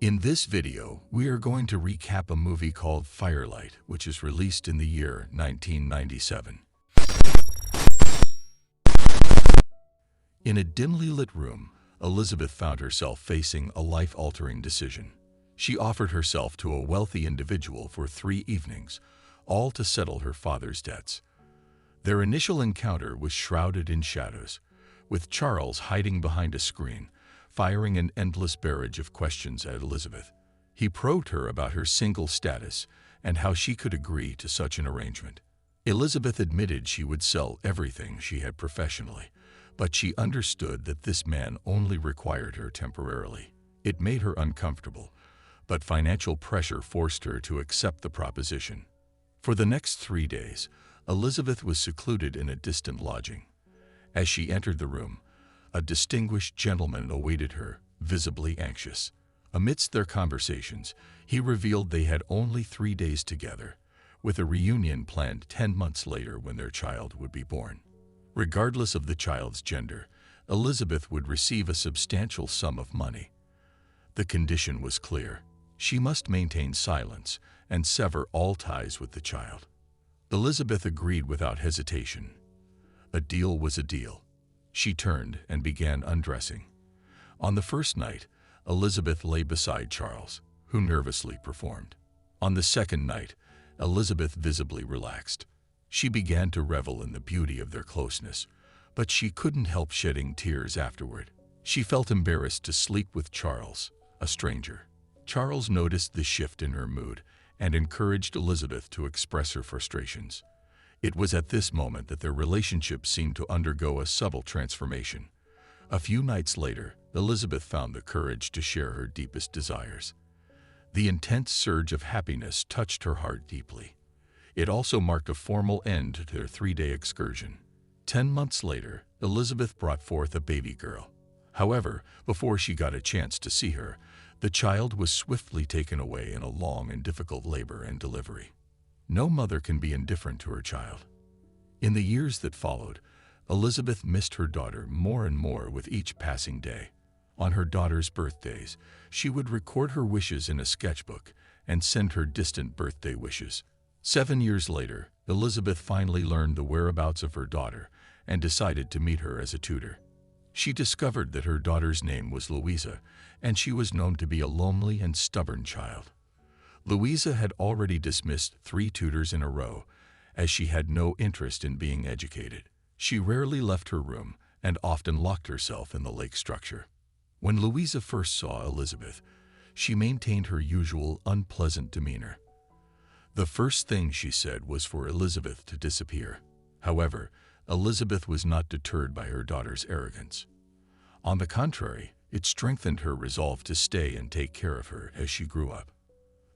In this video, we are going to recap a movie called Firelight, which is released in the year 1997. In a dimly lit room, Elisabeth found herself facing a life-altering decision. She offered herself to a wealthy individual for 3 evenings, all to settle her father's debts. Their initial encounter was shrouded in shadows, with Charles hiding behind a screen, firing an endless barrage of questions at Elisabeth. He probed her about her single status and how she could agree to such an arrangement. Elisabeth admitted she would sell everything she had professionally, but she understood that this man only required her temporarily. It made her uncomfortable, but financial pressure forced her to accept the proposition. For the next 3 days, Elisabeth was secluded in a distant lodging. As she entered the room, a distinguished gentleman awaited her, visibly anxious. Amidst their conversations, he revealed they had only 3 days together, with a reunion planned 10 months later when their child would be born. Regardless of the child's gender, Elisabeth would receive a substantial sum of money. The condition was clear. She must maintain silence and sever all ties with the child. Elisabeth agreed without hesitation. A deal was a deal. She turned and began undressing. On the first night, Elisabeth lay beside Charles, who nervously performed. On the second night, Elisabeth visibly relaxed. She began to revel in the beauty of their closeness, but she couldn't help shedding tears afterward. She felt embarrassed to sleep with Charles, a stranger. Charles noticed the shift in her mood and encouraged Elisabeth to express her frustrations. It was at this moment that their relationship seemed to undergo a subtle transformation. A few nights later, Elisabeth found the courage to share her deepest desires. The intense surge of happiness touched her heart deeply. It also marked a formal end to their 3-day excursion. 10 months later, Elisabeth brought forth a baby girl. However, before she got a chance to see her, the child was swiftly taken away in a long and difficult labor and delivery. No mother can be indifferent to her child. In the years that followed, Elisabeth missed her daughter more and more with each passing day. On her daughter's birthdays, she would record her wishes in a sketchbook and send her distant birthday wishes. 7 years later, Elisabeth finally learned the whereabouts of her daughter and decided to meet her as a tutor. She discovered that her daughter's name was Louisa, and she was known to be a lonely and stubborn child. Louisa had already dismissed 3 tutors in a row, as she had no interest in being educated. She rarely left her room and often locked herself in the lake structure. When Louisa first saw Elisabeth, she maintained her usual unpleasant demeanor. The first thing she said was for Elisabeth to disappear. However, Elisabeth was not deterred by her daughter's arrogance. On the contrary, it strengthened her resolve to stay and take care of her as she grew up.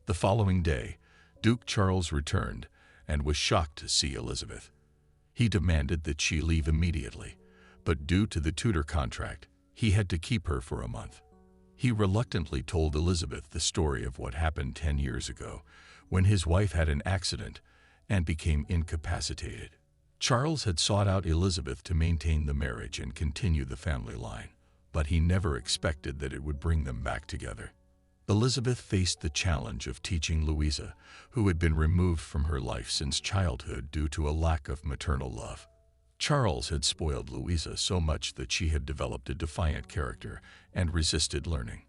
The following day, Duke Charles returned and was shocked to see Elisabeth. He demanded that she leave immediately, but due to the tutor contract, he had to keep her for a month. He reluctantly told Elisabeth the story of what happened 10 years ago, when his wife had an accident and became incapacitated. Charles had sought out Elisabeth to maintain the marriage and continue the family line, but he never expected that it would bring them back together. Elisabeth faced the challenge of teaching Louisa, who had been removed from her life since childhood due to a lack of maternal love. Charles had spoiled Louisa so much that she had developed a defiant character and resisted learning.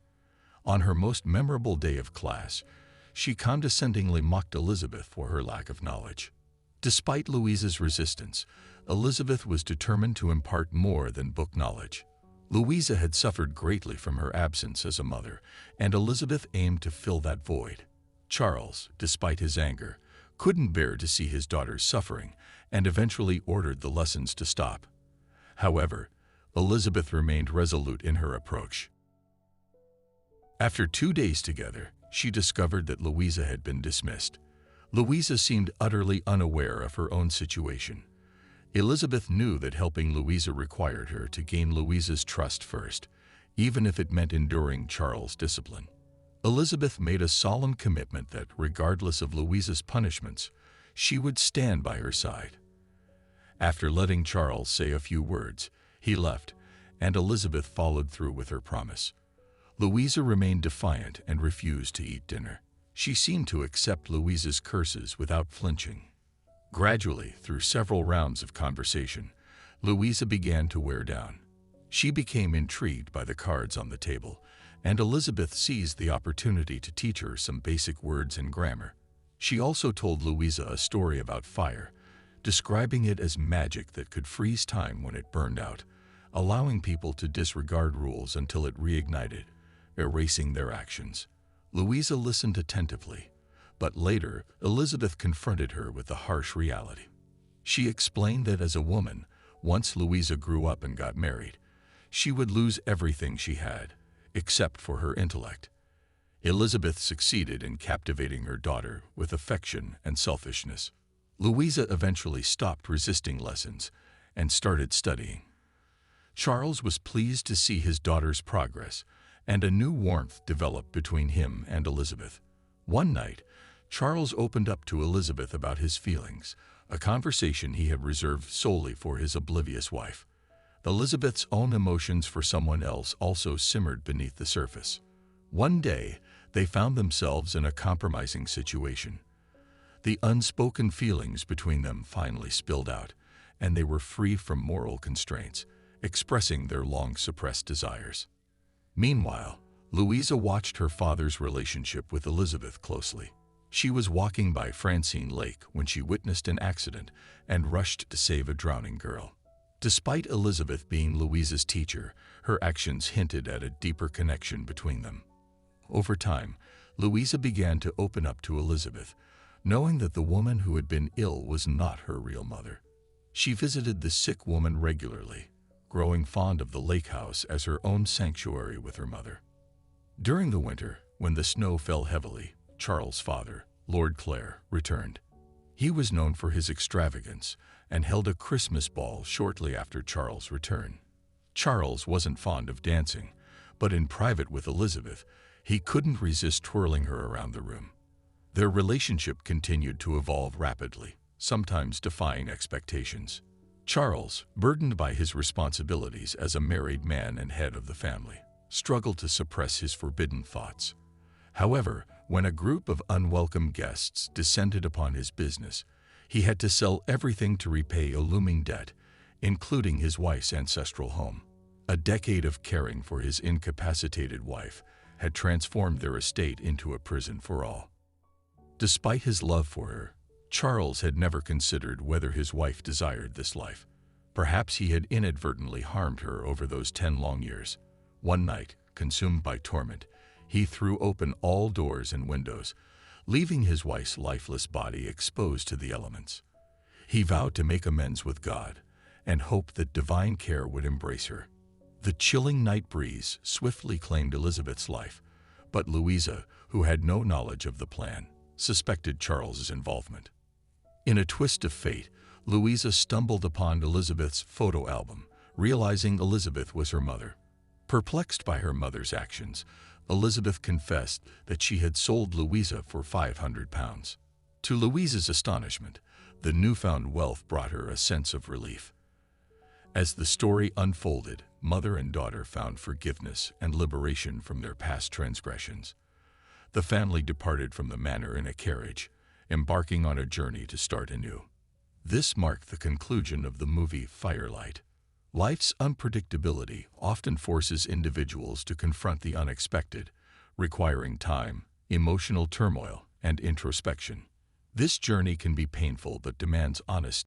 On her most memorable day of class, she condescendingly mocked Elisabeth for her lack of knowledge. Despite Louisa's resistance, Elisabeth was determined to impart more than book knowledge. Louisa had suffered greatly from her absence as a mother, and Elisabeth aimed to fill that void. Charles, despite his anger, couldn't bear to see his daughter suffering and eventually ordered the lessons to stop. However, Elisabeth remained resolute in her approach. After 2 days together, she discovered that Louisa had been dismissed. Louisa seemed utterly unaware of her own situation. Elisabeth knew that helping Louisa required her to gain Louisa's trust first, even if it meant enduring Charles' discipline. Elisabeth made a solemn commitment that, regardless of Louisa's punishments, she would stand by her side. After letting Charles say a few words, he left, and Elisabeth followed through with her promise. Louisa remained defiant and refused to eat dinner. She seemed to accept Louisa's curses without flinching. Gradually, through several rounds of conversation, Louisa began to wear down. She became intrigued by the cards on the table, and Elisabeth seized the opportunity to teach her some basic words and grammar. She also told Louisa a story about fire, describing it as magic that could freeze time when it burned out, allowing people to disregard rules until it reignited, erasing their actions. Louisa listened attentively, but later Elisabeth confronted her with the harsh reality. She explained that as a woman, once Louisa grew up and got married, she would lose everything she had, except for her intellect. Elisabeth succeeded in captivating her daughter with affection and selfishness. Louisa eventually stopped resisting lessons and started studying. Charles was pleased to see his daughter's progress, and a new warmth developed between him and Elisabeth. One night, Charles opened up to Elisabeth about his feelings, a conversation he had reserved solely for his oblivious wife. Elisabeth's own emotions for someone else also simmered beneath the surface. One day, they found themselves in a compromising situation. The unspoken feelings between them finally spilled out, and they were free from moral constraints, expressing their long-suppressed desires. Meanwhile, Louisa watched her father's relationship with Elisabeth closely. She was walking by Francine Lake when she witnessed an accident and rushed to save a drowning girl. Despite Elisabeth being Louisa's teacher, her actions hinted at a deeper connection between them. Over time, Louisa began to open up to Elisabeth, knowing that the woman who had been ill was not her real mother. She visited the sick woman regularly, growing fond of the lake house as her own sanctuary with her mother. During the winter, when the snow fell heavily, Charles' father, Lord Clare, returned. He was known for his extravagance and held a Christmas ball shortly after Charles' return. Charles wasn't fond of dancing, but in private with Elisabeth, he couldn't resist twirling her around the room. Their relationship continued to evolve rapidly, sometimes defying expectations. Charles, burdened by his responsibilities as a married man and head of the family, struggled to suppress his forbidden thoughts. However, when a group of unwelcome guests descended upon his business, he had to sell everything to repay a looming debt, including his wife's ancestral home. A decade of caring for his incapacitated wife had transformed their estate into a prison for all. Despite his love for her, Charles had never considered whether his wife desired this life. Perhaps he had inadvertently harmed her over those 10 long years. One night, consumed by torment, he threw open all doors and windows, leaving his wife's lifeless body exposed to the elements. He vowed to make amends with God and hoped that divine care would embrace her. The chilling night breeze swiftly claimed Elisabeth's life, but Louisa, who had no knowledge of the plan, suspected Charles's involvement. In a twist of fate, Louisa stumbled upon Elisabeth's photo album, realizing Elisabeth was her mother. Perplexed by her mother's actions, Elisabeth confessed that she had sold Louisa for £500. To Louisa's astonishment, the newfound wealth brought her a sense of relief. As the story unfolded, mother and daughter found forgiveness and liberation from their past transgressions. The family departed from the manor in a carriage, embarking on a journey to start anew. This marked the conclusion of the movie Firelight. Life's unpredictability often forces individuals to confront the unexpected, requiring time, emotional turmoil, and introspection. This journey can be painful but demands honest